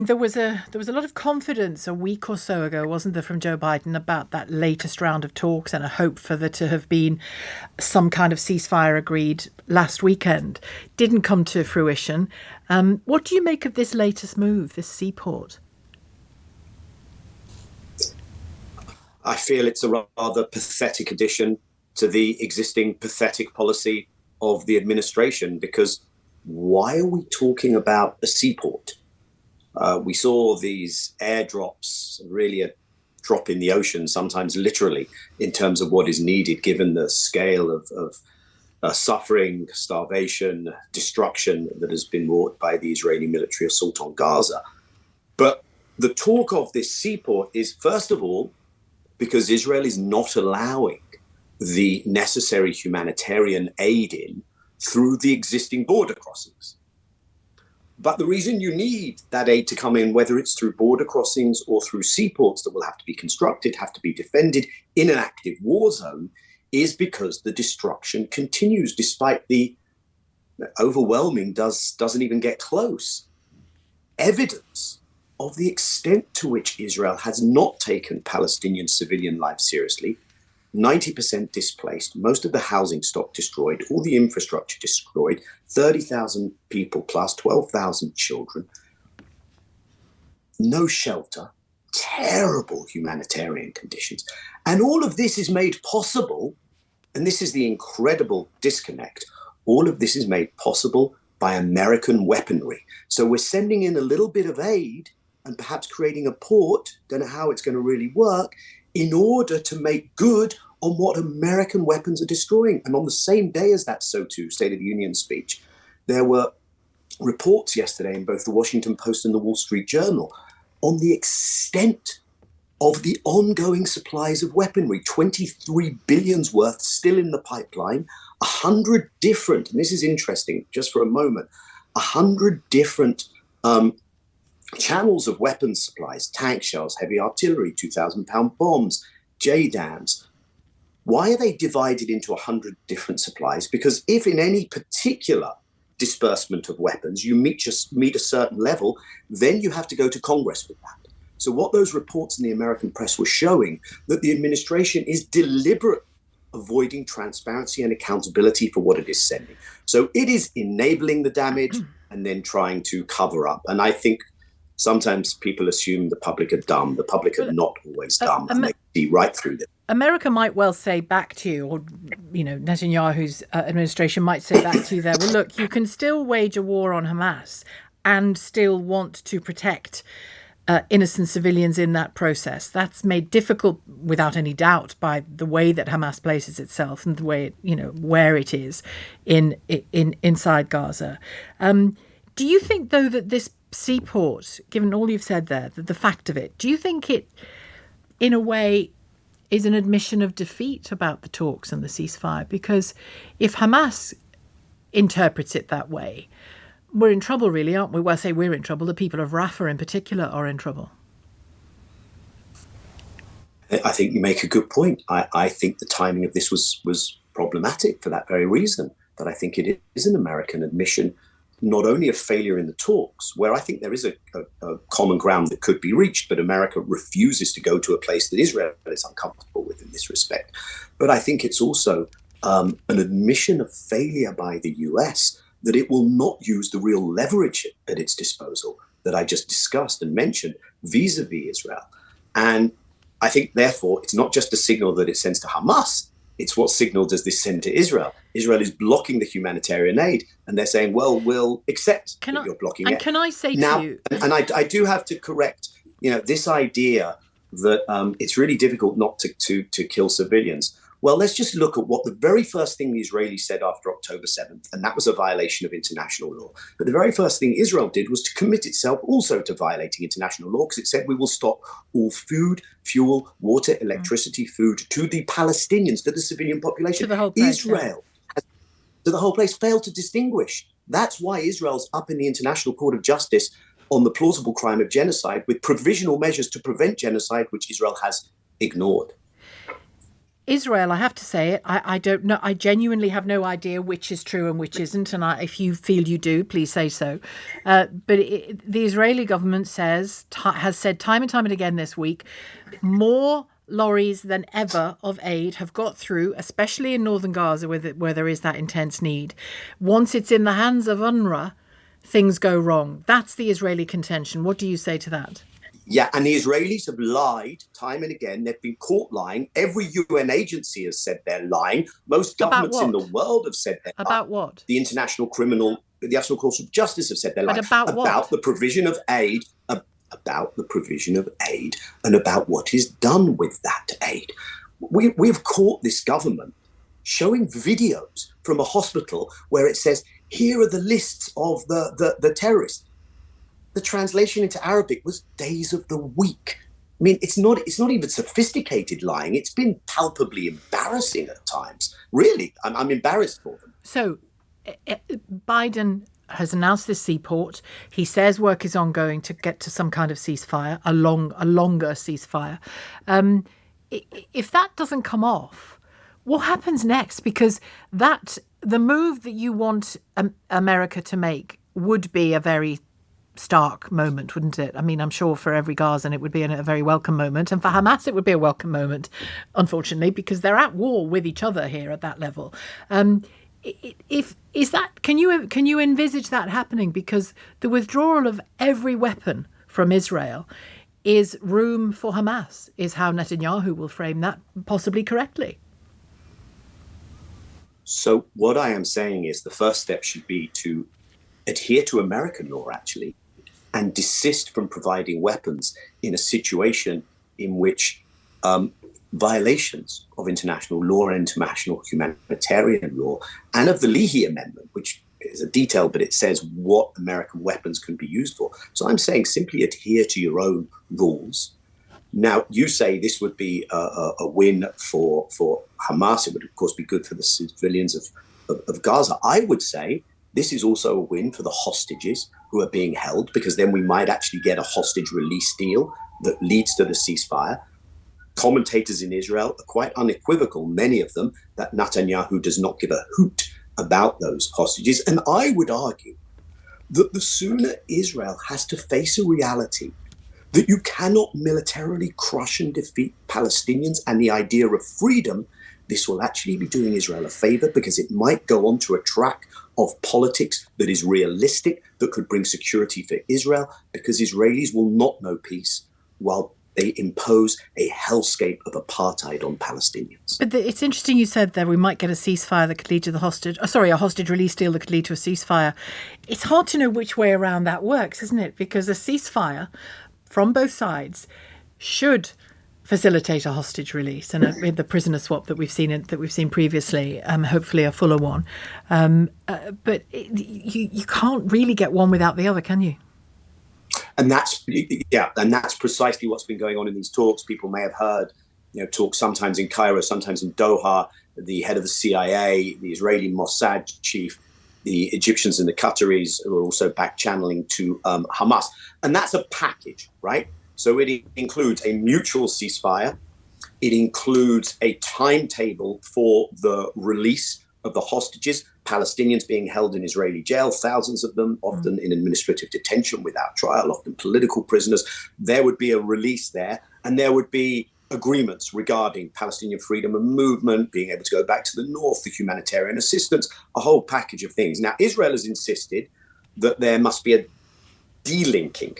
There was a lot of confidence a week or so ago, wasn't there, from Joe Biden about that latest round of talks and a hope for there to have been some kind of ceasefire agreed last weekend. Didn't come to fruition. What do you make of this latest move, this seaport? I feel it's a rather pathetic addition to the existing pathetic policy of the administration, because why are we talking about a seaport? We saw these airdrops, really a drop in the ocean, sometimes literally, in terms of what is needed, given the scale of suffering, starvation, destruction that has been wrought by the Israeli military assault on Gaza. But the talk of this seaport is, first of all, because Israel is not allowing the necessary humanitarian aid in through the existing border crossings. But the reason you need that aid to come in, whether it's through border crossings or through seaports that will have to be constructed, have to be defended in an active war zone, is because the destruction continues, despite the overwhelming doesn't even get close evidence of the extent to which Israel has not taken Palestinian civilian life seriously. 90% displaced, most of the housing stock destroyed, all the infrastructure destroyed, 30,000 people plus, 12,000 children, no shelter, terrible humanitarian conditions. And all of this is made possible, and this is the incredible disconnect, all of this is made possible by American weaponry. So we're sending in a little bit of aid and perhaps creating a port, don't know how it's going to really work, in order to make good on what American weapons are destroying. And on the same day as that SOTU State of the Union speech, there were reports yesterday in both the Washington Post and the Wall Street Journal on the extent of the ongoing supplies of weaponry. 23 billion's worth still in the pipeline, 100 different, and this is interesting just for a moment, 100 different channels of weapons supplies, tank shells, heavy artillery, 2,000-pound bombs, JDAMs. Why are they divided into 100 different supplies? Because if in any particular disbursement of weapons you meet a certain level, then you have to go to Congress with that. So what those reports in the American press were showing, that the administration is deliberately avoiding transparency and accountability for what it is sending. So it is enabling the damage and then trying to cover up. And I think sometimes people assume the public are dumb. The public are not always dumb, and they see right through them. America might well say back to you, or Netanyahu's administration might say back to you there, well, look, you can still wage a war on Hamas and still want to protect innocent civilians in that process. That's made difficult, without any doubt, by the way that Hamas places itself and the way where it is in inside Gaza. Do you think, though, that this seaport, given all you've said there, the fact of it, do you think it, in a way, is an admission of defeat about the talks and the ceasefire? Because if Hamas interprets it that way, we're in trouble, really, aren't we? Well, I say we're in trouble. The people of Rafah in particular are in trouble. I think you make a good point. I think the timing of this was problematic for that very reason. But I think it is an American admission, not only of failure in the talks, where I think there is a common ground that could be reached, but America refuses to go to a place that Israel is uncomfortable with in this respect. But I think it's also an admission of failure by the US that it will not use the real leverage at its disposal that I just discussed and mentioned vis-a-vis Israel. And I think, therefore, it's not just a signal that it sends to Hamas, it's what signal does this send to Israel? Israel is blocking the humanitarian aid, and they're saying, well, we'll accept that you're blocking it. And can I say now, to you... And I do have to correct, this idea that it's really difficult not to kill civilians. Well, let's just look at what the very first thing the Israelis said after October 7th, and that was a violation of international law. But the very first thing Israel did was to commit itself also to violating international law, because it said we will stop all food, fuel, water, electricity, food to the Palestinians, to the civilian population. To the whole place, Israel, to the whole place, failed to distinguish. That's why Israel's up in the International Court of Justice on the plausible crime of genocide with provisional measures to prevent genocide, which Israel has ignored. Israel, I have to say it, I don't know. I genuinely have no idea which is true and which isn't. And if you feel you do, please say so. But the Israeli government has said time and time and again this week, more lorries than ever of aid have got through, especially in northern Gaza where there is that intense need. Once it's in the hands of UNRWA, things go wrong. That's the Israeli contention. What do you say to that? Yeah, and the Israelis have lied time and again. They've been caught lying. Every UN agency has said they're lying. Most governments in the world have said they're lying. About what? The International Court of Justice have said they're lying. But about what? About the provision of aid, and about what is done with that aid. We've caught this government showing videos from a hospital where it says, here are the lists of the terrorists. The translation into Arabic was days of the week. I mean, it's not even sophisticated lying. It's been palpably embarrassing at times. Really, I'm embarrassed for them. So Biden has announced this seaport. He says work is ongoing to get to some kind of ceasefire, a longer ceasefire. If that doesn't come off, what happens next? Because the move that you want America to make would be a very stark moment, wouldn't it? I mean, I'm sure for every Gazan it would be a very welcome moment, and for Hamas it would be a welcome moment, unfortunately, because they're at war with each other here at that level. Can you envisage that happening? Because the withdrawal of every weapon from Israel is room for Hamas, is how Netanyahu will frame that, possibly correctly. So what I am saying is the first step should be to adhere to American law, actually, and desist from providing weapons in a situation in which violations of international law and international humanitarian law and of the Leahy Amendment, which is a detail, but it says what American weapons can be used for. So I'm saying simply adhere to your own rules. Now, you say this would be a win for Hamas. It would, of course, be good for the civilians of Gaza. I would say this is also a win for the hostages who are being held, because then we might actually get a hostage release deal that leads to the ceasefire. Commentators in Israel are quite unequivocal, many of them, that Netanyahu does not give a hoot about those hostages. And I would argue that the sooner Israel has to face a reality that you cannot militarily crush and defeat Palestinians and the idea of freedom, this will actually be doing Israel a favor, because it might go onto a track of politics that is realistic, that could bring security for Israel, because Israelis will not know peace while they impose a hellscape of apartheid on Palestinians. But it's interesting you said that we might get a ceasefire that could lead to a hostage release deal that could lead to a ceasefire. It's hard to know which way around that works, isn't it? Because a ceasefire from both sides should facilitate a hostage release and the prisoner swap that we've seen previously, hopefully a fuller one. But you can't really get one without the other, can you? And that's precisely what's been going on in these talks. People may have heard, talks sometimes in Cairo, sometimes in Doha. The head of the CIA, the Israeli Mossad chief, the Egyptians and the Qataris who are also back channeling to Hamas. And that's a package, right? So it includes a mutual ceasefire. It includes a timetable for the release of the hostages, Palestinians being held in Israeli jail, thousands of them, often in administrative detention without trial, often political prisoners. There would be a release there, and there would be agreements regarding Palestinian freedom of movement, being able to go back to the north, the humanitarian assistance, a whole package of things. Now, Israel has insisted that there must be a delinking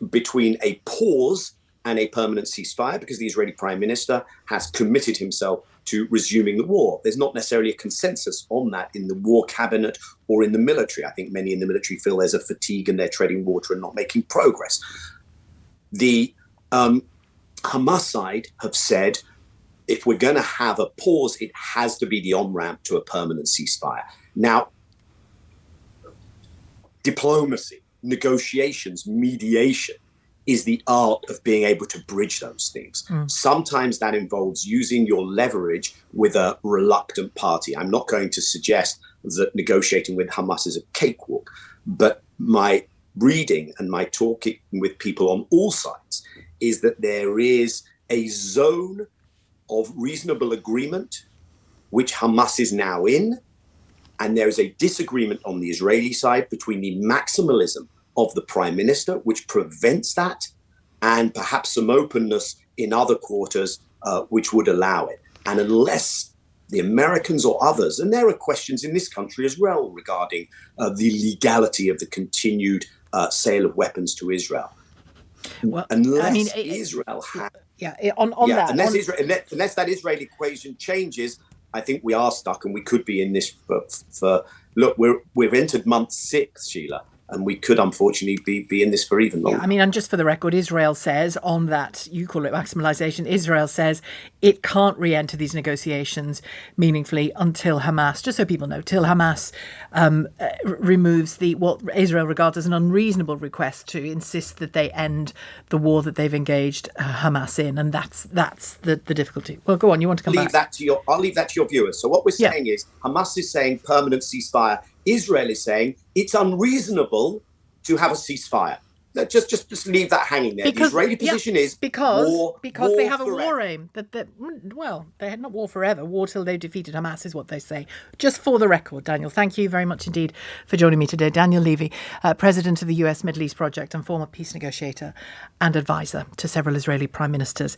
between a pause and a permanent ceasefire, because the Israeli prime minister has committed himself to resuming the war. There's not necessarily a consensus on that in the war cabinet or in the military. I think many in the military feel there's a fatigue and they're treading water and not making progress. The Hamas side have said, if we're going to have a pause, it has to be the on-ramp to a permanent ceasefire. Now, diplomacy, negotiations, mediation is the art of being able to bridge those things. Sometimes that involves using your leverage with a reluctant party. I'm not going to suggest that negotiating with Hamas is a cakewalk, but my reading and my talking with people on all sides is that there is a zone of reasonable agreement, which Hamas is now in. And there is a disagreement on the Israeli side between the maximalism of the prime minister, which prevents that, and perhaps some openness in other quarters, which would allow it. And unless the Americans or others, and there are questions in this country as well regarding the legality of the continued sale of weapons to Israel. Well, unless Israel has, unless that Israeli equation changes, I think we are stuck, and we could be in this for look. We've entered month 6, Sheila, and we could unfortunately be in this for even longer. Yeah, and just for the record, Israel says on that, you call it maximalization, Israel says it can't re-enter these negotiations meaningfully until Hamas, just so people know, till Hamas removes what Israel regards as an unreasonable request to insist that they end the war that they've engaged Hamas in. And that's the difficulty. Well, go on, you want to come back? I'll leave that to your viewers. So what we're saying is Hamas is saying permanent ceasefire. Israel is saying it's unreasonable to have a ceasefire. Just leave that hanging there. The Israeli position is because they have forever. A war aim. They had not war forever. War till they defeated Hamas is what they say. Just for the record, Daniel, thank you very much indeed for joining me today. Daniel Levy, president of the US Middle East Project and former peace negotiator and advisor to several Israeli prime ministers.